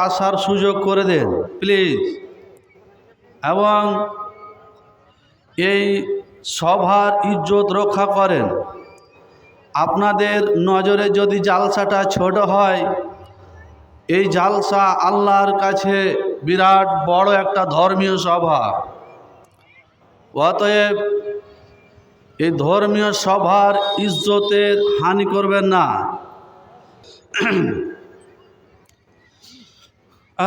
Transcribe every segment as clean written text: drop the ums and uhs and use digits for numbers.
আসার সুযোগ করে দেন প্লিজ। এবং এই সভার ইজ্জত রক্ষা করেন। আপনাদের নজরে যদি জালসাটা ছোট হয়, এই জালসা আল্লাহর কাছে বিরাট বড় একটা ধর্মীয় সভা। অতএব এই ধর্মীয় সভার ইজ্জতের হানি করবেন না।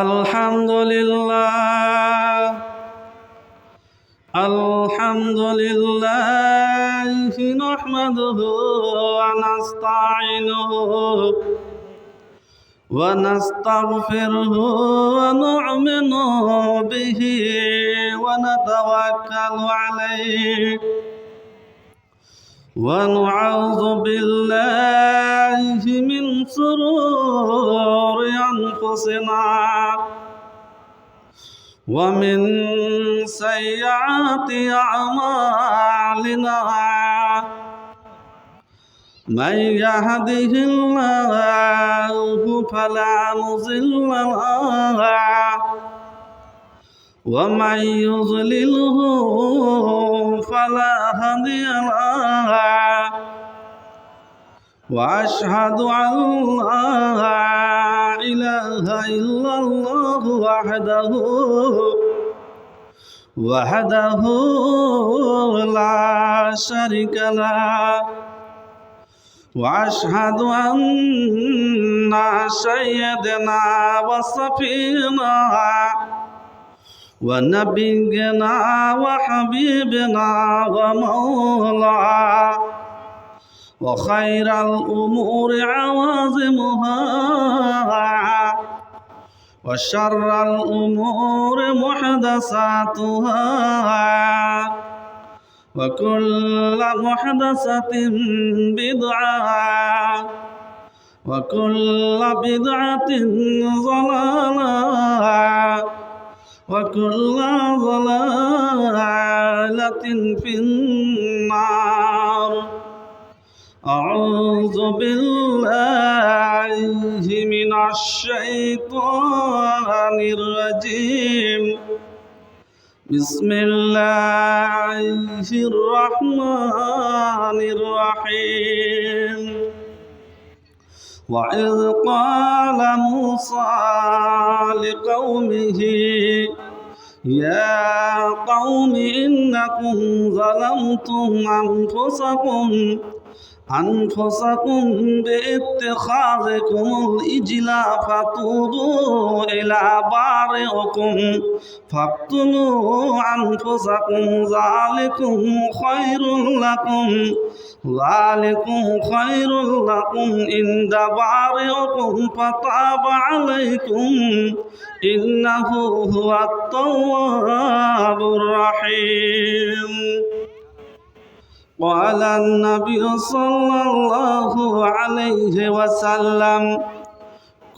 আলহামদুলিল্লাহ আলহামদুলিল্লাহ নাহমাদুহু ওয়া নাস্তাঈনুহু ওয়া নাস্তাগফিরুহু ওয়া নু'মিনু বিহি ওয়া নাতাওয়াক্কালু আলাইহি ওয়া নু'উযু বিল্লাহি মিন শুরুরি আনফুসিনা ومن سيئات أعمالنا من يهده الله فلا مضل له ومن يضلله فلا هادي له وأشهد أن لا إله إلا الله وحده لا شريك له وأشهد أن سيدنا وصفينا ونبينا وحبيبنا ومولانا وخير الأمور عوازمها وشر الأمور محدثاتها وكل محدثة بدعة وكل بدعة ضلالة وكل ضلالة في النار أعوذ بالله من الشيطان الرجيم بسم الله الرحمن الرحيم وإذ قال موسى لقومه يا قوم إنكم ظلمتم أنفسكم باتخاذكم الإجل فتوبوا إلى بارئكم فاقتلوا أنفسكم ذلكم خير لكم عند بارئكم فتاب عليكم إنه هو التواب الرحيم. قال النبي صلى الله عليه وسلم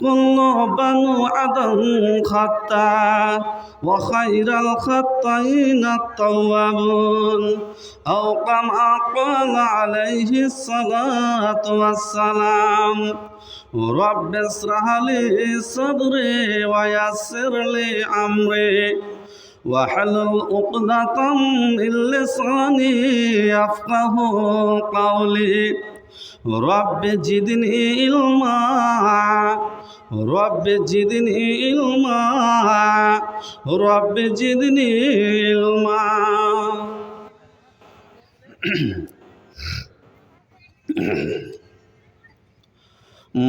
كل بنو آدم خطاء وخير الخطائين التوابون أو كما قال عليه الصلاة والسلام رب اشرح لي صدري ويسر لي أمري واحلل عقدة من لساني يفقهوا قولي رب زدني علما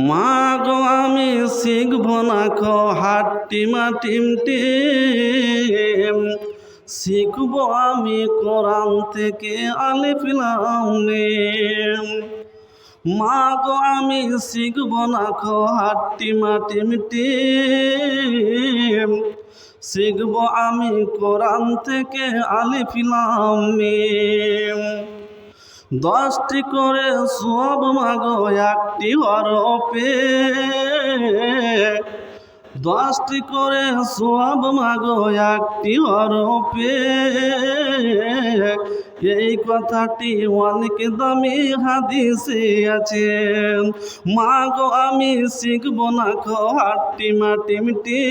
মা গো আমি শিখব না খো হাট্টিমা টিম শিখব আমি কোরআন থেকে আলিফ লাম মিম। মা গো আমি শিখব না খো হাট্টিমা টিম শিখব আমি কোরআন থেকে আলিফ লাম মিম। 10টি করে সওয়াব মাগো একটি হরফে 10টি করে সওয়াব মাগো একটি হরফে এই কথাটি অনেক দামি হাদিসে আছে। মা গো আমি শিখব না গো হাট্টি মাটি মিটি,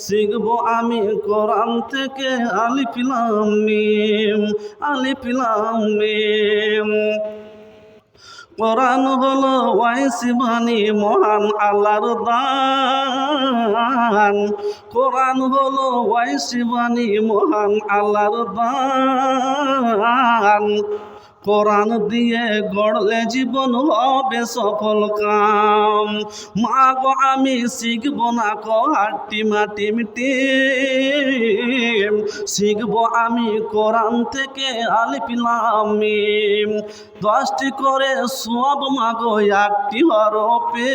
শিখব আমি কোরআন থেকে আলিফ লাম মিম, আলিফ লাম মিম। কোরআন হলো ওয়াইসি বাণী মহান আল্লাহর দান, কোরআন হলো ওয়াইসি বাণী মহান আল্লাহর দান। কোরআন দিয়ে গড়লে জীবন হবে সফল কাম। মা গো আমি শিখব না গো হাট্টি মাটি মিটি, শিখব আমি কোরআন থেকে আলিফ লাম মিম। 10টি করে সব মা গো একটি হরফে,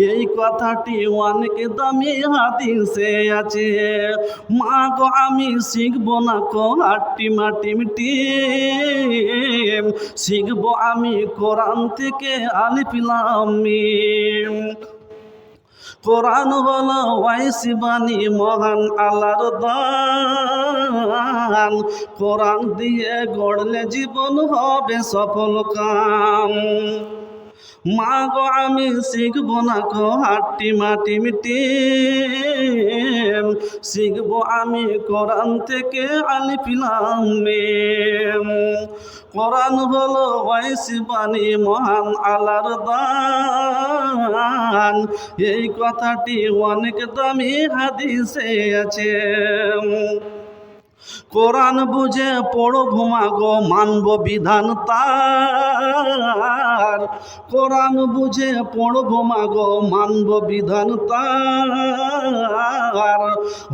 এই কথাটি অনেক দামি হাদিসে আছে। মা গো আমি শিখব না গো হাট্টি মাটি মিটি, শিখব আমি কোরআন থেকে আলিফ লাম মিম। কোরআন হলো ওয়াইসি বাণী মহান আল্লাহর দান, কোরআন দিয়ে গড়লে জীবন হবে সফল কাম। মা গো আমি শিখব না গো হাট্টি মাটি মিটি, শিখব আমি কোরআন থেকে আলিফ লাম মিম। কোরআন হলো ওয়াইসি বাণী মহান আল্লাহর দান, এই কথাটি অনেক দামি হাদিসে আছে। কোরআন বুঝে পড়ো ঘুমা গো মানব বিধান তার, কোরআন বুঝে পড়ো ঘুমা গো মানব বিধান তার।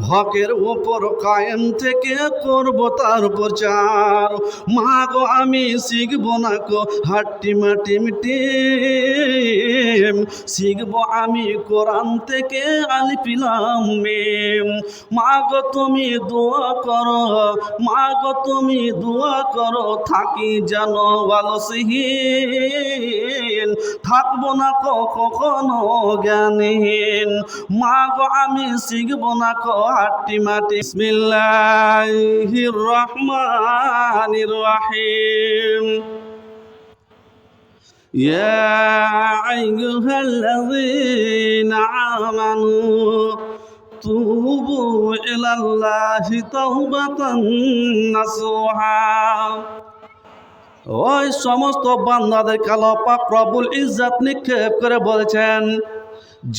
হকের ওপর কায়েম থেকে করব তার প্রচার। মা গো আমি শিখব না গো হাট্টি মাটি মিটি, শিখব আমি কোরআন থেকে আলিফ লাম মিম। মা গো তুমি দোয়া করো, মা গো তুমি দোয়া করো থাকি যেন অলসহীন, থাকবো না কখনো জ্ঞানহীন। মা গো আমি শিখব না গো হাট্টি মাটি। বিসমিল্লাহির রহমানির রহিম। ইয়া আইয়ুহাল্লাযীনা আমানু তুবু ইলাল্লাহি তাওবাতান নাসুহা। ওই সমস্ত বান্দাদের আল্লাহ পাক রব্বুল ইজ্জত নিক্ষেপ করে বলেছেন,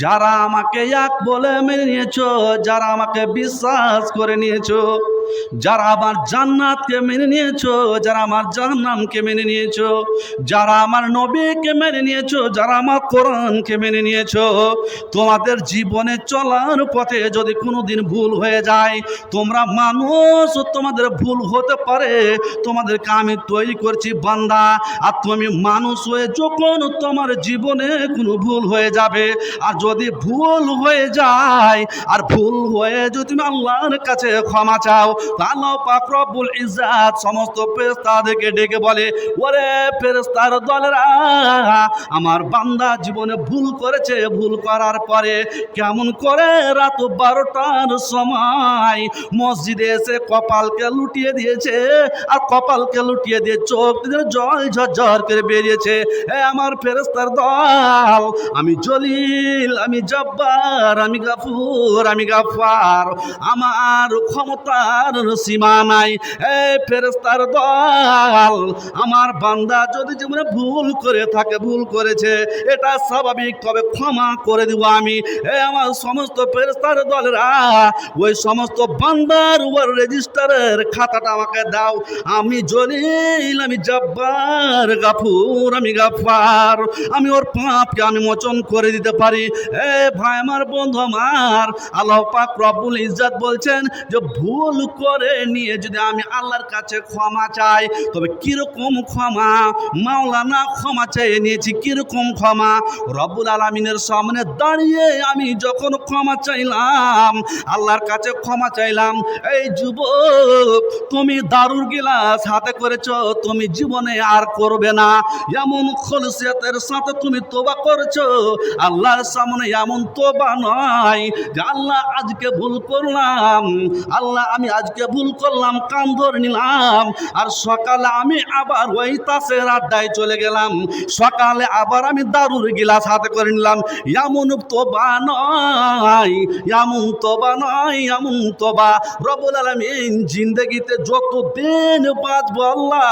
যারা আমাকে এক বলে মেনে নিয়েছো, যারা আমাকে বিশ্বাস করে নিয়েছো, যারা আমার জান্নাতকে মেনে নিয়েছো, যারা আমার জাহান্নামকে মেনে নিয়েছো, যারা আমার নবীকে মেনে নিয়েছো, যারা আমার কোরআনকে মেনে নিয়েছো, তোমাদের জীবনে চলার পথে যদি কোনোদিন ভুল হয়ে যায়, তোমরা মানুষ, তোমাদের ভুল হতে পারে, তোমাদেরকে আমি তৈরি করছি বান্দা। আর তুমি মানুষ হয়ে যখন তোমার জীবনে কোনো ভুল হয়ে যাবে, আর যদি ভুল হয়ে যায়, আর ভুল হয়ে যদি তুমি আল্লাহর কাছে ক্ষমা চাও, আল্লাহ পাক রব্বুল ইজ্জত সমস্ত ফেরেশতাদেরকে ডেকে বলে, ওরে ফেরেশতার দলেরা, আমার বান্দা জীবনে ভুল করেছে, ভুল করার পরে কেমন করে রাত 12টার সময় মসজিদে এসে কপালকে লুটিয়ে দিয়েছে, আর কপালকে লুটিয়ে দিয়ে চোখ দিয়ে জল ঝরঝর করে বেরিয়েছে। আমার ফেরেশতার দল, আমি জলিল, আমি জব্বার, আমি গাফুর, আমি গাফফার, আমার ক্ষমতার সীমা নাই। ফেরেশতার দল, আমার বান্দা যদি জীবনে ভুল করে থাকে, ভুল করেছে, এটা স্বাভাবিক, তবে ক্ষমা করে দিব আমি। আমার সমস্ত ফেরেশতার দলেরা, ওই সমস্ত বান্দার উপর রেজিস্টারের খাতাটা আমাকে দাও। আমি জলিল, আমি জব্বার, গাফুর, আমি গাফফার, আমি ওর পাপকে আমি মোচন করে দিতে পারি। ভাই আমার, বন্ধু আমার, আল্লাহ পাক রব্বুল ইজ্জত বলছেন যে ভুল করে নিয়ে যদি আমি আল্লাহর কাছে ক্ষমা চাই, তবে কিরকম ক্ষমা? মাওলানা ক্ষমা চেয়ে নিয়েছি, কিরকম ক্ষমা? রব্বুল আলামিনের সামনে দাঁড়িয়ে আমি যখন ক্ষমা চাইলাম, আল্লাহর কাছে ক্ষমা চাইলাম, এই যুবক তুমি দারুর গিলাস হাতে করেছো, তুমি জীবনে আর করবে না, এমন খলসিয়াতের সাথে তুমি তোবা করেছো, আল্লাহর সামনে এমন তোবা নয় যে আল্লাহ আজকে ভুল করলাম, আল্লাহ আমি আজকে ভুল করলাম, কান ধরে নিলাম। আর সকালে আমি আবার ওই তাসের আড্ডায় চলে গেলাম। সকালে আবার আমি দারুর গিলাস হাতে করে নিলাম। এমন তোবা নয়, এমন তোবা নয়, এমন তোবা। রব্বুল আলামিন জিন্দেগিতে যত দিন বাঁচবো আল্লাহ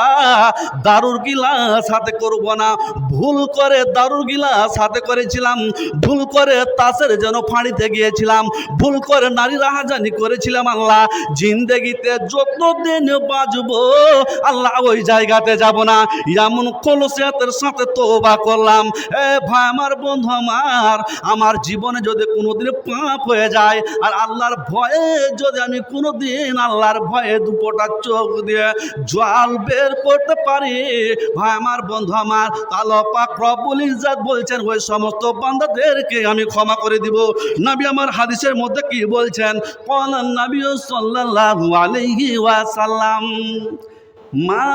দারুর গিলাস হাতে করব না। ভুল করে দারুর গিলাস হাতে করেছিলাম, ভুল করে তাসের যেন ফাঁড়িতে গিয়েছিলাম, ভুল করে নারী রাহাজানি করেছিলাম। আল্লাহ জিন্দেগিতে যত দিন বাঁচবো আল্লাহ ওই জায়গাতে যাব না। এমন কলসিয়াতের সাথে তওবা করলাম। এ ভাই আমার, বন্ধু আমার, আমার জীবনে যদি কোনোদিন পাপ হয়ে যায় আর আল্লাহর ভয়ে যদি আমি কোনোদিন আল্লাহর ভয়ে দুপোটা চোখ দিয়ে জল বের করতে পারি, ভাই আমার, বন্ধু আমার, আল্লাহ পাক রব্বুল ইজ্জত বলছেন ওই সমস্ত বান্দাদেরকে আমি ক্ষমা করে দিব। নবী আমার হাদিসের মধ্যে কি বলছেন? ক্বালান নবী সাল্লাল্লাহু আলাইহি ওয়াসাল্লাম, মা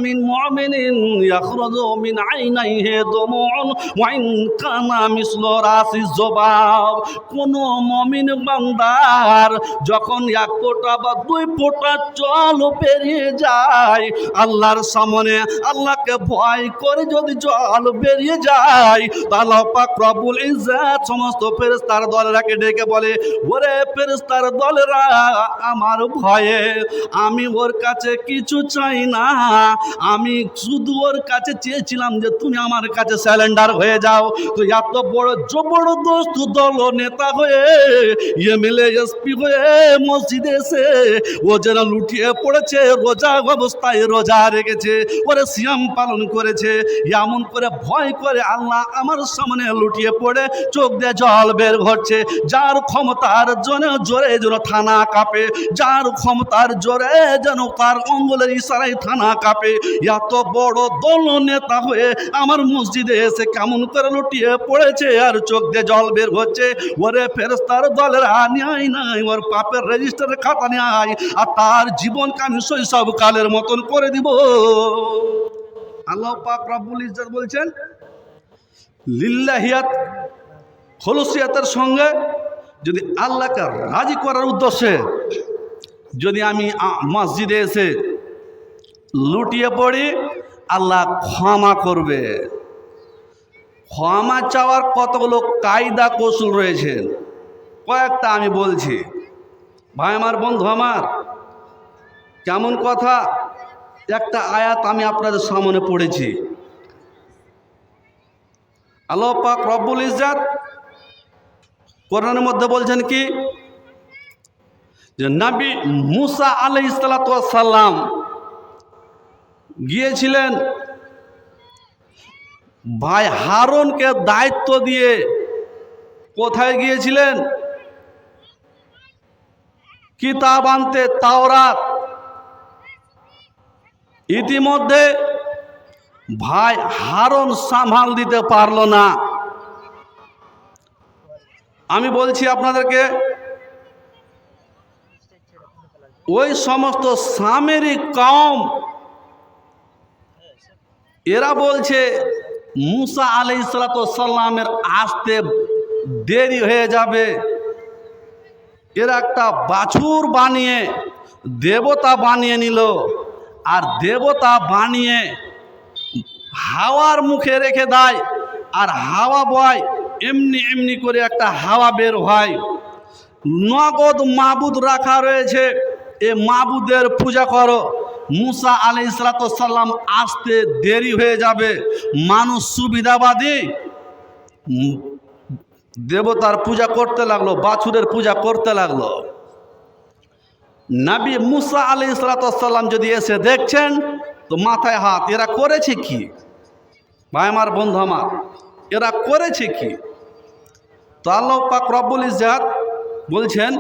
মিন মুমিনিন ইয়াখরুজু মিন আইনাইহি দুমুউন ওয়া ইন কানা মিসলু রাসিজ যুবাব। কোন মুমিন বান্দার যখন এক ফোঁটা বা দুই ফোঁটা জল বেরিয়ে যায় আল্লাহর সামনে, আল্লাহকে ভয় করে যদি জল বেরিয়ে যায়, আল্লাহ পাক রব্বুল ইজ্জত সমস্ত ফেরেশতার দলেরাকে ডেকে বলে, ওরে ফেরেশতার দলেরা, আমার ভয়ে আমি ওর কাছে কিছু চাই না, আমি শুধু ওর কাছে চেয়েছিলাম যে তুমি আমার কাছে স্যালেন্ডার হয়ে যাও। তো এত বড় জবরদস্ত দল নেতা হয়ে এমএলএ এসপি হয়ে মসজিদে এসে ও যেন লুটিয়ে পড়েছে, রোজা অবস্থায় রোজা রেখেছে, ওরে সিয়াম পালন করেছে, এমন করে ভয় করে আল্লাহ আমার সামনে লুটিয়ে পড়ে চোখ দিয়ে জল বের হচ্ছে। যার ক্ষমতার জোরে যেন থানা কাঁপে, যার ক্ষমতার জোরে যেন তার অঙ্গুলের ইশারায় থানা কাঁপে। এত বড় দল নেতা হয়ে আমার মসজিদে এসে কেমন করে লুটিয়ে পড়েছে আর চোখ দিয়ে জল বের হচ্ছে। ওরে ফেরেশতার দলের আনিয়াই নাই, ওর পাপের রেজিস্টারের খাতা নেয় আর তার জীবনকে আমি শৈশব কালের মতন করে দিব। আল্লাহ পাক রব্বুল ইজ্জত বলছেন, লিল্লাহিয়াত খলুসিয়াতের সঙ্গে যদি আল্লাহকে রাজি করার উদ্দেশ্যে যদি আমি মসজিদে এসে লুটিয়ে পড়ি, আল্লাহ ক্ষমা করবে। ক্ষমা চাওয়ার কতগুলো কায়দা কৌশল রয়েছে, কয়েকটা আমি বলছি। ভাই আমার, বন্ধু আমার, কেমন কথা, একটা আয়াত আমি আপনাদের সামনে পড়েছি। আল্লাহ পাক রব্বুল ইজ্জত কোরআনের মধ্যে বলছেন কি, যে নবী মুসা আলাইহিস সালাতু ওয়াস সালাম গিয়েছিলেন ভাই হারুনকে দায়িত্ব দিয়ে। কোথায় গিয়েছিলেন? কিতাব আনতে, তাওরাত। ইতিমধ্যে ভাই হারুন সামাল দিতে পারল না। আমি বলছি আপনাদেরকে, ওই সমস্ত সামেরি কওম এরা বলছে মুসা আলাইহিস সালাতু ওয়াস সালামের আসতে দেরি হয়ে যাবে। এরা একটা বাছুর বানিয়ে দেবতা বানিয়ে নিল, আর দেবতা বানিয়ে হাওয়ার মুখে রেখে দেয়, আর হাওয়া বয় এমনি এমনি করে একটা হাওয়া বের হয়। নগদ মাবুদ রাখা রয়েছে, এ মাবুদের পূজা করো। মুসা আলাইহিস সালাতু ওয়াস সালাম আসতে দেরি হয়ে যাবে। মানুষ সুবিধাবাদী দেবতার পূজা করতে লাগলো, বাছুরের পূজা করতে লাগলো। নবী মুসা আলাইহিস সালাতু ওয়াস সালাম যদি এসে দেখছেন তো মাথায় হাত, এরা করেছে কি? ভাই আমার, বন্ধু আমার, এরা করেছে কি? তো আল্লাহ পাক রব্বুল ইজ্জত বলছেন,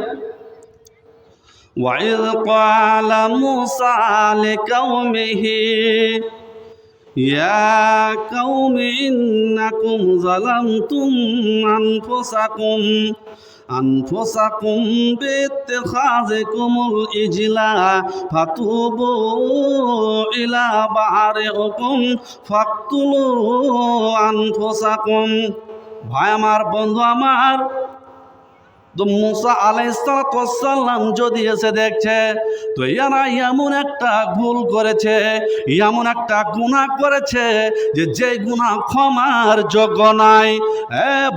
وَإِذْ قَالَ مُوسَى لِقَوْمِهِ يَا قَوْمِ إِنَّكُمْ ظَلَمْتُمْ أَنفُسَكُمْ بِاتِّخَاذِكُمُ الْعِجْلَ فَتُوبُوا إِلَى بَارِئِكُمْ فَاقْتُلُوا أَنفُسَكُمْ। ভাই আমার, বন্ধু আমার, তো মুসা আলাইহিসসালাম যদি এসে দেখছে তো এরা এমন একটা ভুল করেছে, এমন একটা গুনাহ করেছে যে গুনাহ ক্ষমার যোগ্য নাই।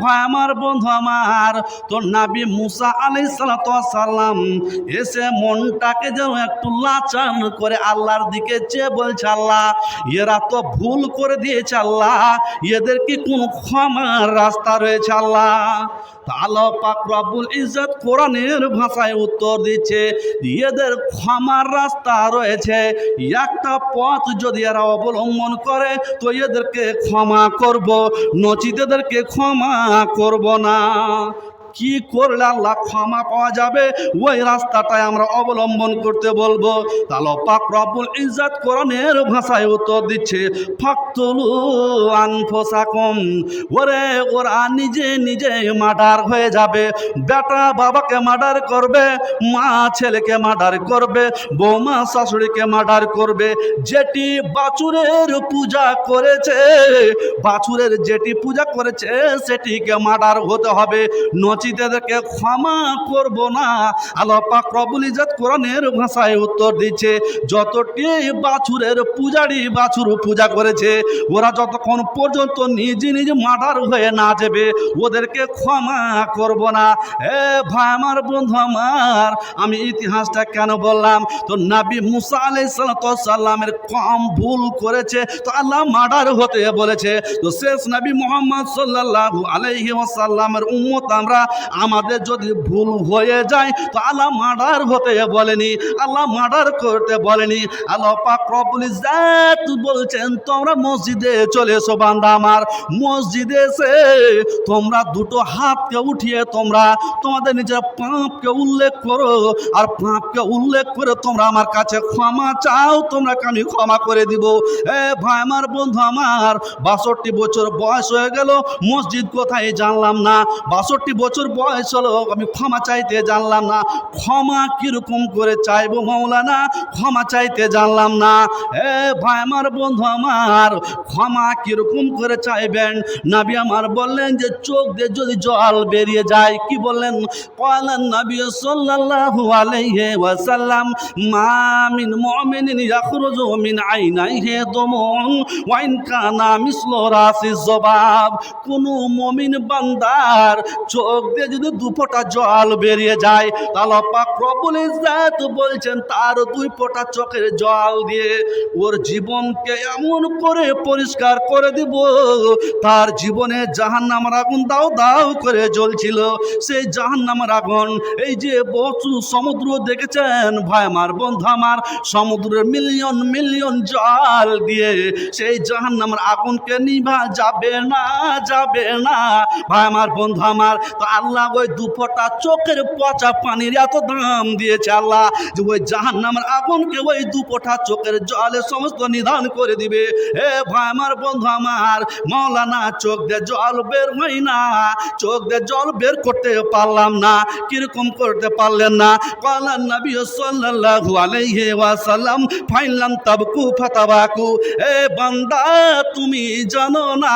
ভাই আমার, বন্ধু আমার, তো নবী মুসা আলাইহিসসালাম এসে মনটাকে যেন একটু লাচান করে আল্লাহর দিকে চেয়ে বলছে, আল্লাহ এরা তো ভুল করে দিয়েছে, আল্লাহ এদের কি কোনো ক্ষমার রাস্তা রয়েছে? আল্লাহ আল্লাহ পাক রব্বুল ইজ্জত কোরআনের ভাষায় উত্তর দিচ্ছে, এদের ক্ষমার রাস্তা রয়েছে। একটা পথ যদি এরা অবলম্বন করে তো এদেরকে ক্ষমা করব, নচিত এদেরকে ক্ষমা করব না। কি করলে আল্লাহ ক্ষমা পাওয়া যাবে ওই রাস্তাটাই আমরা অবলম্বন করতে বলবো। তাহলে পাক রব্বুল ইজ্জত কোরআনের ভাষায় উত্তর দিচ্ছে, ফাকতুলু আনফুসাকুম, ওরা নিজে নিজে মার্ডার হয়ে যাবে। বেটা বাবাকে মার্ডার করবে, মা ছেলেকে মার্ডার করবে, বৌমা শাশুড়িকে মার্ডার করবে। যেটি বাছুরের পূজা করেছে, বাছুরের যেটি পূজা করেছে সেটিকে মার্ডার হতে হবে, নচিতেদেরকে ক্ষমা করব না। আল্লাহ পাক রব্বুল ইজ্জত কোরআনের ভাষায় উত্তর দিচ্ছে, যতটি বাছুরের পূজারি বাছুর পূজা করেছে ওরা যতক্ষণ পর্যন্ত নিজে নিজে মার্ডার হয়ে না যাবে ওদেরকে ক্ষমা করব না। ভাই আমার, বন্ধু আমার, আমি ইতিহাসটা কেন বললাম? তো নবী মুসা আলাইহিসসালামের কম ভুল করেছে তো আল্লাহ মার্ডার হতে বলেছে। তো শেষ নবী মুহাম্মদ সাল্লাল্লাহু আলাইহি ওয়াসাল্লামের উম্মত আমরা, আমাদের যদি ভুল হয়ে যায় তো আল্লাহ মার্ডার হতে বলেনি, আল্লাহ মার্ডার করতে বলেনি। আল্লাহ পাক রব্বুল ইজ্জত বলছেন, তোমরা মসজিদে চলে এসো বান্দা আমার, মসজিদে এসে তোমরা দুটো হাতকে উঠিয়ে তোমরা তোমাদের নিজের পাপকে উল্লেখ করো, আর পাপকে উল্লেখ করে তোমরা আমার কাছে ক্ষমা চাও, তোমরা আমি ক্ষমা করে দিব। ভাই আমার, বন্ধু আমার, 62 বছর বয়স হয়ে গেল, মসজিদ কোথায় জানলাম না। 62 বছর বয়স হলো, আমি ক্ষমা চাইতে জানলাম না। ক্ষমা কিরকম করে চাইবো মৌলানা, ক্ষমা চাইতে জানলাম না। ভাই আমার, বন্ধু আমার, ক্ষমা কিরকম করে চাইবেন? নবী আমার বললেন যে চোখ দিয়ে যদি জল বেরিয়ে যায়, কি বললেন? ক্বালান নবী সাল্লাল্লাহু আলাইহি ওয়াসাল্লাম, মা মিন মুমিনিন ইয়াখরুজু মিন আইনাইহি দুমুন ওয়া ইন কানা মিসলু রাসিজ যবাব। কোন মুমিন বান্দার চোখ দিয়ে যদি দুপোটা জল বেরিয়ে যায় তাহলে পাক রব্বুল ইজ্জত বলছেন তার 2 ফোঁটা চোখের জল দিয়ে ওর জীবনকে এমন করে পরিষ্কার করে দিব, তার জীবনে জাহান্নামের আগুন দাও দাও করে জ্বলছিল। সেই জাহান্নামের আগুন, এই যে বহু সমুদ্র দেখেছেন ভাই আমার, বন্ধু আমার, সমুদ্রের মিলিয়ন মিলিয়ন জল দিয়ে সেই জাহান্নামের আগুনকে নিভা যাবে না, যাবে না ভাই আমার, বন্ধু আমার। তো আল্লাহ ওই 2 ফোঁটা চোখের পচা পানির এত দাম দিয়েছে আল্লাহ, যে ওই জাহান্নামের আগুনকে ওই 2 ফোঁটা চোখের জলে সমস্ত নিধন করে দিবে। ভাই আমার, বন্ধু আমার, মাওলানা চোখ দিয়ে জল বের হয় না, চোখ দিয়ে জল বের করতে পারলাম না। কিরকম করতে পারলেন না? ক্বালান নবী সাল্লাল্লাহু আলাইহি ওয়াসাল্লাম, ফাইলাম তাবকু ফাতাবাকু। বান্দা তুমি জানো না,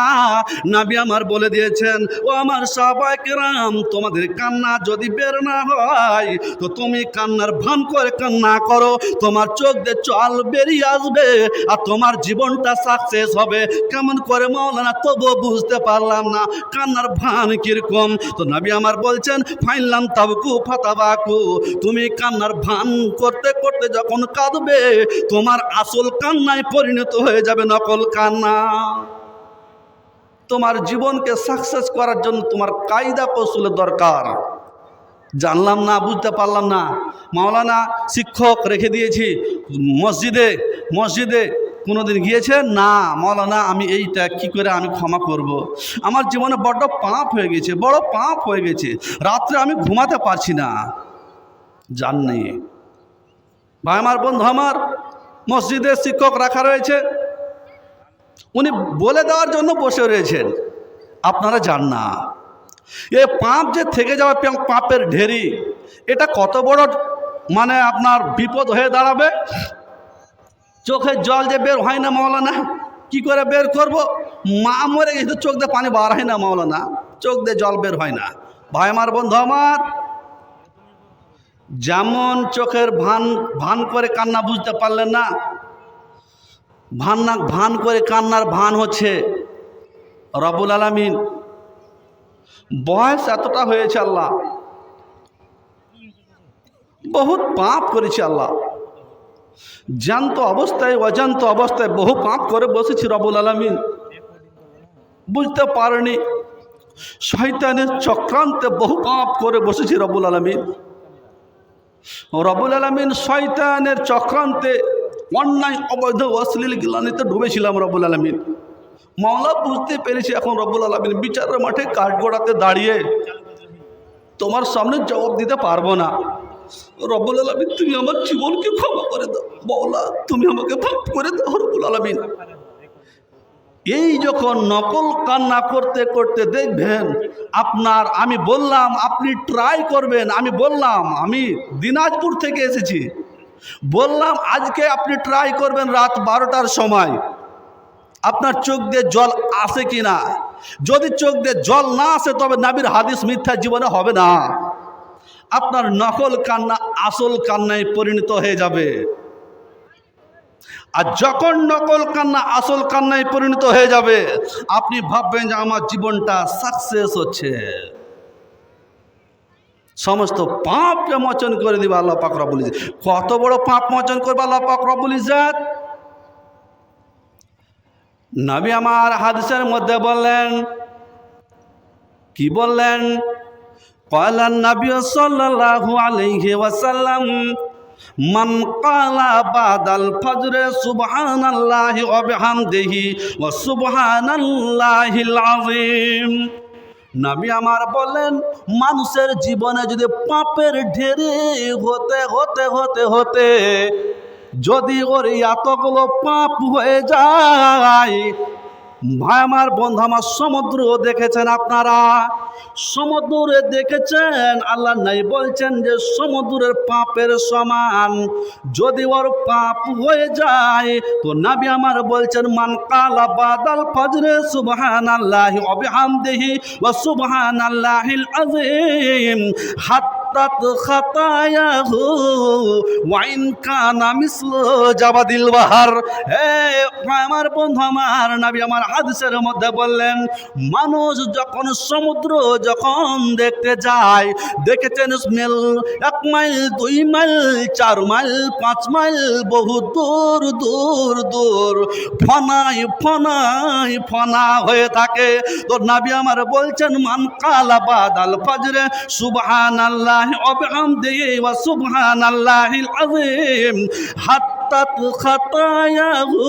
নবী আমার বলে দিয়েছেন, ও আমার সাহাবায়ে কেরাম, তোমাদের কান্না যদি বের না হয় তো তুমি কান্নার ভান করে কান্না করো, তোমার চোখ দিয়ে জল বেরিয়ে আসবে আর তোমার জীবনটা সাকসেস হবে। কেমন করে মাওলানা? তবু বুঝতে পারলাম না কান্নার ভান কিরকম। তো নবী আমার বলছেন, ফাইলাম তাবকু ফাতাবাকু, তুমি কান্নার ভান করতে করতে যখন কাঁদবে তোমার আসল কান্নায় পরিণত হয়ে যাবে নকল কান্না। তোমার জীবনকে সাকসেস করার জন্য তোমার কায়দা কৌশলের দরকার। জানলাম না, বুঝতে পারলাম না। মাওলানা শিক্ষক রেখে দিয়েছি মসজিদে, মসজিদে কোনোদিন গিয়েছেন না? মাওলানা আমি এইটা কি করে আমি ক্ষমা করব? আমার জীবনে বড্ড পাপ হয়ে গেছে, বড় পাপ হয়ে গেছে, রাত্রে আমি ঘুমাতে পারছি না। জাননি ভাই আমার, বন্ধু আমার, মসজিদে শিক্ষক রাখা রয়েছে, উনি বলে দেওয়ার জন্য বসে রয়েছেন, আপনারা জান না। এ পাপ যে থেকে যাবে, পাপের ঢেরি, এটা কত বড় মানে আপনার বিপদ হয়ে দাঁড়াবে। চোখের জল যে বের হয় না মাওলানা, কি করে বের করব? মা মরে গেছে, চোখ দিয়ে পানি বার হয় না মাওলানা, চোখ দিয়ে জল বের হয় না। ভাই আমার, বন্ধু আমার, যেমন চোখের ভান করে কান্না, বুঝতে পারলেন না? ভান করে কান্নার ভান হচ্ছে রব্বুল আলামিন। বয়স এতটা হয়েছে, আল্লাহ বহুত পাপ করেছে, আল্লাহ জানত অবস্থায় অজান্ত অবস্থায় বহু পাপ করে বসেছি রব্বুল আলামিন, বুঝতে পারেনি। শয়তানের চক্রান্তে বহু পাপ করে বসেছি রব্বুল আলামিন। রব্বুল আলামিন শয়তানের চক্রান্তে অন্যায় অবৈধ অশ্লীল গ্লানিতে ডুবেছিলাম রব্বুল আলামিন। মাওলা বুঝতে পেরেছি এখন রব্বুল আলামিন বিচারের মাঠে কাঠগড়াতে দাঁড়িয়ে তোমার সামনে জবাব দিতে পারবো না। রব্বুল আলামিন তুমি আমার জীবনকে ক্ষমা করে দাও, মাওলা তুমি আমাকে মাফ করে দাও রব্বুল আলামিন। এই যখন নকল কান্না করতে করতে দেখবেন আপনার, আমি বললাম আপনি ট্রাই করবেন, আমি বললাম আমি দিনাজপুর থেকে এসেছি, বললাম আজকে আপনি ট্রাই করবেন রাত 12টার সময় আপনার চোখ দিয়ে জল আসে কি না। যদি চোখ দিয়ে জল না আসে তবে নবীর হাদিস মিথ্যা জীবনে হবে না, আপনার নকল কান্না আসল কান্নায় পরিণত হয়ে যাবে। আর যখন নকল কান্না আসল কান্নায় পরিণত হয়ে যাবে আপনি ভাববেন যে আমার জীবনটা সাকসেস হচ্ছে, সমস্ত পাপকে মোচন করে দিবে আল্লাহ পাক রব্বুল ইজ্জত। কত বড় পাপ মোচন করবে আল্লাহ পাক রব্বুল ইজ্জত। নবী আমার হাদিসের মধ্যে বললেন, কি বললেন? ক্বালান নবী সাল্লাল্লাহু আলাইহি ওয়াসাল্লাম মান ক্বালা বাদাল ফজরে সুবহানাল্লাহি ওয়া বিহামদিহি ওয়া সুবহানাল্লাহিল আযীম। নবী আমার বললেন মানুষের জীবনে যদি পাপের ঢেরে হতে হতে হতে হতে যদি ওর এতগুলো পাপ হয়ে যায়, ভাই আমার বন্ধু আমার, সমুদ্র দেখেছেন আপনারা? সমুদ্রে দেখেছেন? আল্লাহ নাই বলছেন যে সমুদ্রের পাপের সমান যদি ওর পাপ হয়ে যায়, তো নবী আমার বলছেন মান কালা বাদাল ফজরে সুবহানাল্লাহি ওয়া বিহামদিহি ওয়া সুবহানাল্লাহিল আযীম হাত্তাত খাতায়াহু ওয়া ইন কানা মিসলু জাবাদিল বাহার। হে আমার বন্ধু আমার, নবী আমার হাদিসের মধ্যে বললেন মানুষ যখন সমুদ্র যখন দেখতে যায়, দেখেছেন smell 1 mile 2 mile 4 mile 5 mile বহু দূর দূর দূর ফনাই ফনাই ফনা হয়ে থাকে। তো নবী আমার বলছেন মান কালা বাদাল ফজরে সুবহানাল্লাহি ওয়া বিহামদিহি ওয়া সুবহানাল্লাহিল আযীম হাত্তাত খাতায়াহু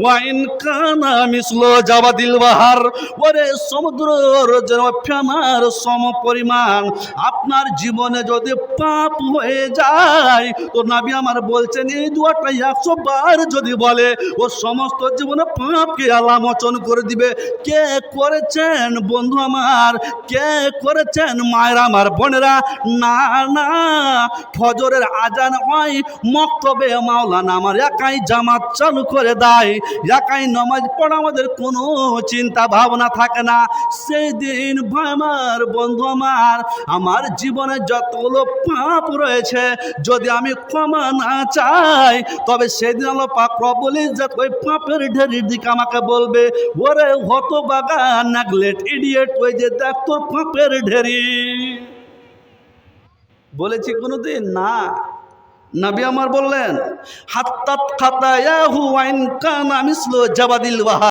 ওয়া ইন কানা মিসলু জাবাদিল বাহার। ওরে সমুদ্রের যেন ফেনার সম পরিমাণ আপনার জীবনে যদি পাপ হয়ে যায়, তো নবী আমার বলছেন এই দুয়াটা 100 বার যদি বলে ও সমস্ত জীবনে পাপকে আল্লাহ মোচন করে দিবে। কে করেছেন বন্ধু আমার, কে করেছেন মায়ের আমার বোনেরা? না না, ফজরের আজান হয় মক্তবে মাওলানা আমার একাই জামাত চালু করে দেয়, একাই নামাজ পড়া আমাদের কোনো চিন্তা ভাবনা থাকে না। সেই দিন ভাই আমার বন্ধু আমার জীবনে যতগুলো পাপ রয়েছে যদি আমি ক্ষমা না চাই, তবে সেদিন আল্লাহ পাক রব্বুল ইজ্জত ওই পাপের ঢেরির দিকে আমাকে বলবে ওরে হতভাগা নেগলেক্ট ইডিয়েট, ওই যে দেখ তোর পাপের ঢেরি। বলেছি কোনোদিন না? নবী আমার বললেন হাত্তাত খাতায়াহু ওয়া ইন কানা মিসলু জাবাদিল বাহার।